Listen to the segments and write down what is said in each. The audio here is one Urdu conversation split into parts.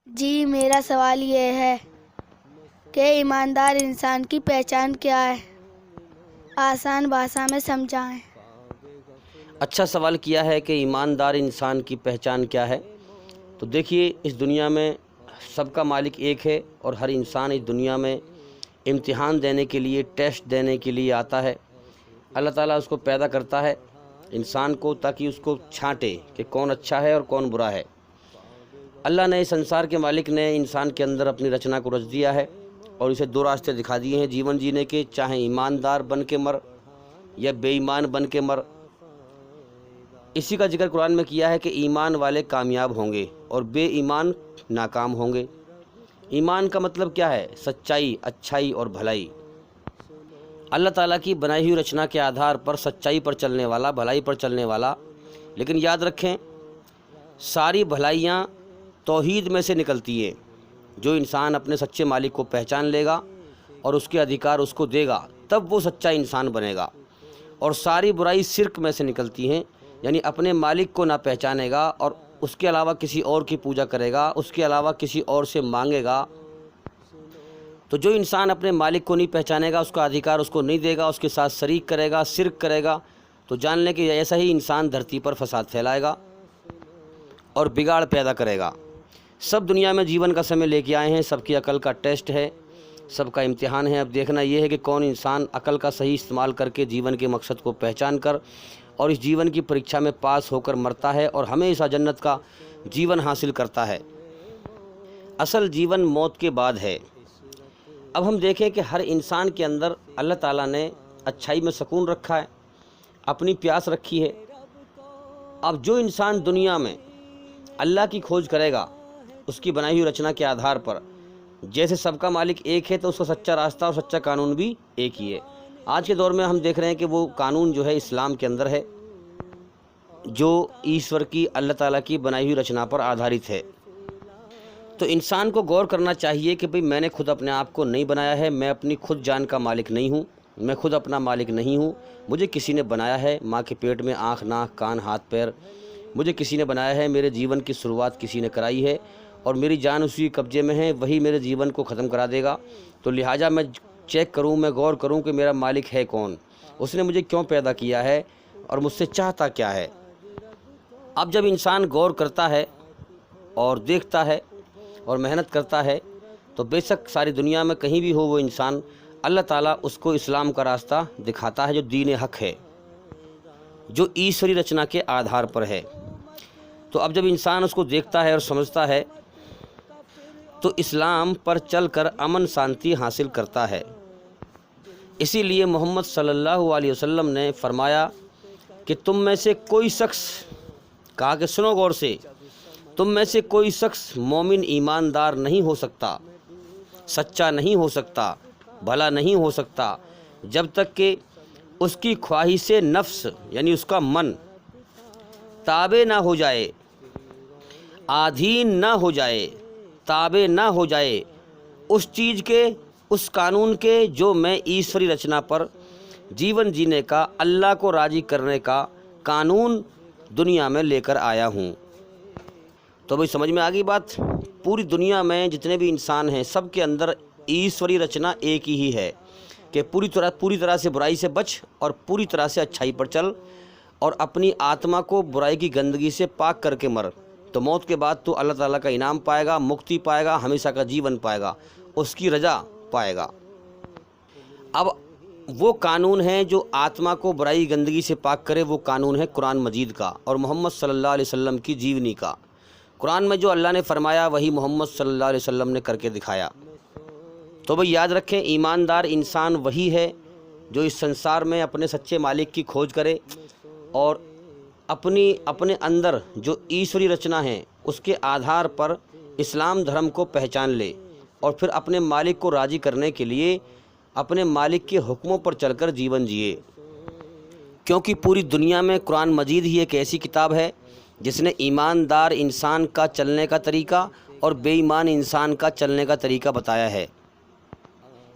جی میرا سوال یہ ہے کہ ایماندار انسان کی پہچان کیا ہے؟ آسان بھاشا میں سمجھائیں۔ اچھا سوال کیا ہے کہ ایماندار انسان کی پہچان کیا ہے۔ تو دیکھیے، اس دنیا میں سب کا مالک ایک ہے اور ہر انسان اس دنیا میں امتحان دینے کے لیے، ٹیسٹ دینے کے لیے آتا ہے۔ اللہ تعالیٰ اس کو پیدا کرتا ہے انسان کو، تاکہ اس کو چھانٹے کہ کون اچھا ہے اور کون برا ہے۔ اللہ نے اس سنسار کے مالک نے انسان کے اندر اپنی رچنا کو رچ دیا ہے اور اسے دو راستے دکھا دیے ہیں جیون جینے کے، چاہے ایماندار بن کے مر یا بے ایمان بن کے مر۔ اسی کا ذکر قرآن میں کیا ہے کہ ایمان والے کامیاب ہوں گے اور بے ایمان ناکام ہوں گے۔ ایمان کا مطلب کیا ہے؟ سچائی، اچھائی اور بھلائی۔ اللہ تعالیٰ کی بنائی ہوئی رچنا کے آدھار پر سچائی پر چلنے والا، بھلائی پر چلنے والا۔ لیکن یاد رکھیں، ساری بھلائیاں توحید میں سے نکلتی ہیں۔ جو انسان اپنے سچے مالک کو پہچان لے گا اور اس کے ادھیکار اس کو دے گا، تب وہ سچا انسان بنے گا۔ اور ساری برائی شرک میں سے نکلتی ہیں، یعنی اپنے مالک کو نہ پہچانے گا اور اس کے علاوہ کسی اور کی پوجا کرے گا، اس کے علاوہ کسی اور سے مانگے گا۔ تو جو انسان اپنے مالک کو نہیں پہچانے گا، اس کا ادھیکار اس کو نہیں دے گا، اس کے ساتھ شریک کرے گا، شرک کرے گا، تو جان لیں کہ ایسا ہی انسان دھرتی پر فساد پھیلائے گا اور بگاڑ پیدا کرے گا۔ سب دنیا میں جیون کا سمے لے کے آئے ہیں، سب کی عقل کا ٹیسٹ ہے، سب کا امتحان ہے۔ اب دیکھنا یہ ہے کہ کون انسان عقل کا صحیح استعمال کر کے جیون کے مقصد کو پہچان کر اور اس جیون کی پریکشا میں پاس ہو کر مرتا ہے اور ہمیشہ جنت کا جیون حاصل کرتا ہے۔ اصل جیون موت کے بعد ہے۔ اب ہم دیکھیں کہ ہر انسان کے اندر اللہ تعالیٰ نے اچھائی میں سکون رکھا ہے، اپنی پیاس رکھی ہے۔ اب جو انسان دنیا میں اللہ کی کھوج کرے گا، اس کی بنائی ہوئی رچنا کے آدھار پر، جیسے سب کا مالک ایک ہے تو اس کا سچا راستہ اور سچا قانون بھی ایک ہی ہے۔ آج کے دور میں ہم دیکھ رہے ہیں کہ وہ قانون جو ہے اسلام کے اندر ہے، جو ایشور کی، اللہ تعالیٰ کی بنائی ہوئی رچنا پر آدھارت ہے۔ تو انسان کو غور کرنا چاہیے کہ میں نے خود اپنے آپ کو نہیں بنایا ہے، میں اپنی خود جان کا مالک نہیں ہوں، میں خود اپنا مالک نہیں ہوں، مجھے کسی نے بنایا ہے۔ ماں کے پیٹ میں آنکھ، ناک، کان، ہاتھ، پیر، مجھے کسی نے بنایا ہے۔ میرے جیون کی شروعات کسی نے کرائی ہے اور میری جان اسی قبضے میں ہے، وہی میرے جیون کو ختم کرا دے گا۔ تو لہٰذا میں چیک کروں، میں غور کروں کہ میرا مالک ہے کون، اس نے مجھے کیوں پیدا کیا ہے اور مجھ سے چاہتا کیا ہے۔ اب جب انسان غور کرتا ہے اور دیکھتا ہے اور محنت کرتا ہے، تو بے شک ساری دنیا میں کہیں بھی ہو وہ انسان، اللہ تعالیٰ اس کو اسلام کا راستہ دکھاتا ہے، جو دین حق ہے، جو ایشوری رچنا کے آدھار پر ہے۔ تو اب جب انسان اس کو دیکھتا ہے اور سمجھتا ہے، تو اسلام پر چل کر امن شانتی حاصل کرتا ہے۔ اسی لیے محمد صلی اللہ علیہ وسلم نے فرمایا کہ تم میں سے کوئی شخص، کہا کہ سنو غور سے، تم میں سے کوئی شخص مومن ایماندار نہیں ہو سکتا، سچا نہیں ہو سکتا، بھلا نہیں ہو سکتا، جب تک کہ اس کی خواہش نفس، یعنی اس کا من، تابع نہ ہو جائے، آدھین نہ ہو جائے، تابع نہ ہو جائے اس چیز کے، اس قانون کے جو میں ایشوری رچنا پر جیون جینے کا، اللہ کو راضی کرنے کا قانون دنیا میں لے کر آیا ہوں۔ تو بھئی سمجھ میں آ گئی بات؟ پوری دنیا میں جتنے بھی انسان ہیں، سب کے اندر ایشوری رچنا ایک ہی ہے کہ پوری طرح سے برائی سے بچ اور پوری طرح سے اچھائی پر چل اور اپنی آتما کو برائی کی گندگی سے پاک کر کے مر۔ تو موت کے بعد تو اللہ تعالیٰ کا انعام پائے گا، مکتی پائے گا، ہمیشہ کا جیون پائے گا، اس کی رضا پائے گا۔ اب وہ قانون ہے جو آتما کو برائی گندگی سے پاک کرے، وہ قانون ہے قرآن مجید کا اور محمد صلی اللہ علیہ وسلم کی جیونی کا۔ قرآن میں جو اللہ نے فرمایا وہی محمد صلی اللہ علیہ وسلم نے کر کے دکھایا۔ تو بھئی یاد رکھیں، ایماندار انسان وہی ہے جو اس سنسار میں اپنے سچے مالک کی کھوج کرے اور اپنے اندر جو ایشوری رچنا ہے اس کے آدھار پر اسلام دھرم کو پہچان لے اور پھر اپنے مالک کو راضی کرنے کے لیے اپنے مالک کے حکموں پر چل کر جیون جیے۔ کیونکہ پوری دنیا میں قرآن مجید ہی ایک ایسی کتاب ہے جس نے ایماندار انسان کا چلنے کا طریقہ اور بے ایمان انسان کا چلنے کا طریقہ بتایا ہے۔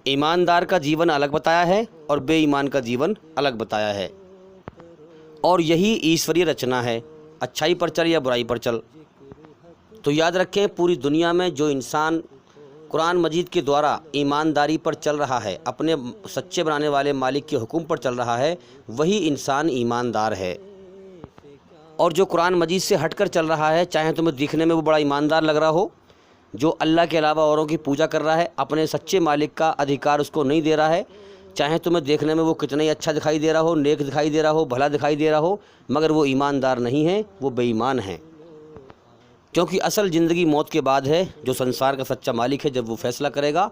ایماندار کا جیون الگ بتایا ہے اور بے ایمان کا جیون الگ بتایا ہے، اور یہی ایشوری رچنا ہے، اچھائی پر چل یا برائی پر چل۔ تو یاد رکھیں پوری دنیا میں جو انسان قرآن مجید کے دوارا ایمانداری پر چل رہا ہے، اپنے سچے بنانے والے مالک کے حکم پر چل رہا ہے، وہی انسان ایماندار ہے۔ اور جو قرآن مجید سے ہٹ کر چل رہا ہے، چاہے تمہیں دیکھنے میں وہ بڑا ایماندار لگ رہا ہو، جو اللہ کے علاوہ اوروں کی پوجا کر رہا ہے، اپنے سچے مالک کا ادھیکار اس کو نہیں دے رہا ہے، چاہے تمہیں دیکھنے میں وہ کتنا ہی اچھا دکھائی دے رہا ہو، نیک دکھائی دے رہا ہو، بھلا دکھائی دے رہا ہو، مگر وہ ایماندار نہیں ہے، وہ بے ایمان ہیں۔ کیونکہ اصل زندگی موت کے بعد ہے۔ جو سنسار کا سچا مالک ہے جب وہ فیصلہ کرے گا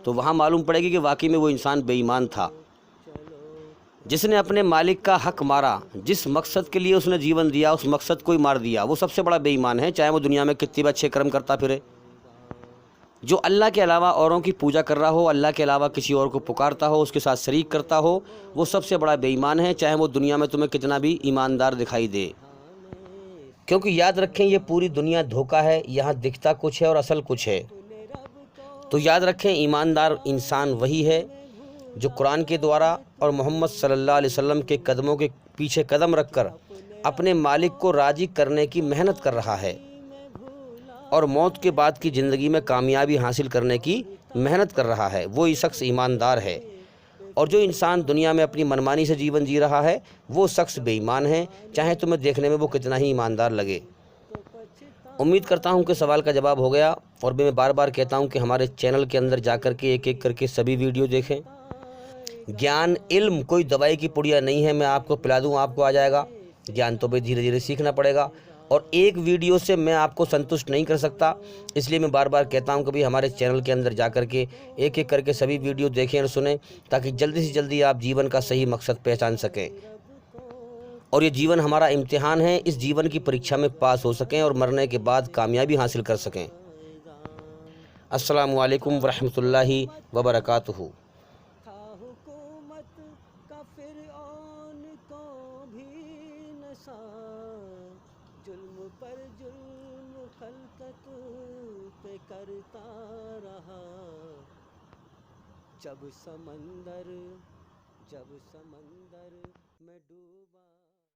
تو وہاں معلوم پڑے گی کہ واقعی میں وہ انسان بے ایمان تھا۔ جس نے اپنے مالک کا حق مارا، جس مقصد کے لیے اس نے جیون دیا، اس مقصد کو ہی مار دیا، وہ سب سے بڑا بے ایمان ہے، چاہے وہ دنیا میں کتنے بھی اچھے کرم کرتا پھرے۔ جو اللہ کے علاوہ اوروں کی پوجا کر رہا ہو، اللہ کے علاوہ کسی اور کو پکارتا ہو، اس کے ساتھ شریک کرتا ہو، وہ سب سے بڑا بے ایمان ہے، چاہے وہ دنیا میں تمہیں کتنا بھی ایماندار دکھائی دے۔ کیونکہ یاد رکھیں یہ پوری دنیا دھوکہ ہے، یہاں دکھتا کچھ ہے اور اصل کچھ ہے۔ تو یاد رکھیں ایماندار انسان وہی ہے جو قرآن کے دوارا اور محمد صلی اللہ علیہ وسلم کے قدموں کے پیچھے قدم رکھ کر اپنے مالک کو راضی کرنے کی محنت کر رہا ہے اور موت کے بعد کی زندگی میں کامیابی حاصل کرنے کی محنت کر رہا ہے، وہی شخص ایماندار ہے۔ اور جو انسان دنیا میں اپنی منمانی سے جیون جی رہا ہے، وہ شخص بے ایمان ہے، چاہے تمہیں دیکھنے میں وہ کتنا ہی ایماندار لگے۔ امید کرتا ہوں کہ سوال کا جواب ہو گیا، اور میں بار بار کہتا ہوں کہ ہمارے چینل کے اندر جا کر کے ایک ایک کر کے سبھی ویڈیو دیکھیں۔ گیان علم کوئی دوائی کی پڑیا نہیں ہے، میں آپ کو پلا دوں آپ کو آ جائے گا، گیان تو بھی دھیرے دھیرے سیکھنا پڑے گا، اور ایک ویڈیو سے میں آپ کو سنتشٹ نہیں کر سکتا، اس لیے میں بار بار کہتا ہوں کہ بھی ہمارے چینل کے اندر جا کر کے ایک ایک کر کے سبھی ویڈیو دیکھیں اور سنیں، تاکہ جلدی سے جلدی آپ جیون کا صحیح مقصد پہچان سکیں، اور یہ جیون ہمارا امتحان ہے، اس جیون کی پریکشا میں پاس ہو سکیں اور مرنے کے بعد کامیابی حاصل کر سکیں۔ السلام علیکم ورحمۃ اللہ وبرکاتہ۔ تھا حکومت کا فرعون کو بھی نسا، ظلم پر ظلم خلقت پہ کرتا رہا، جب سمندر میں ڈوبا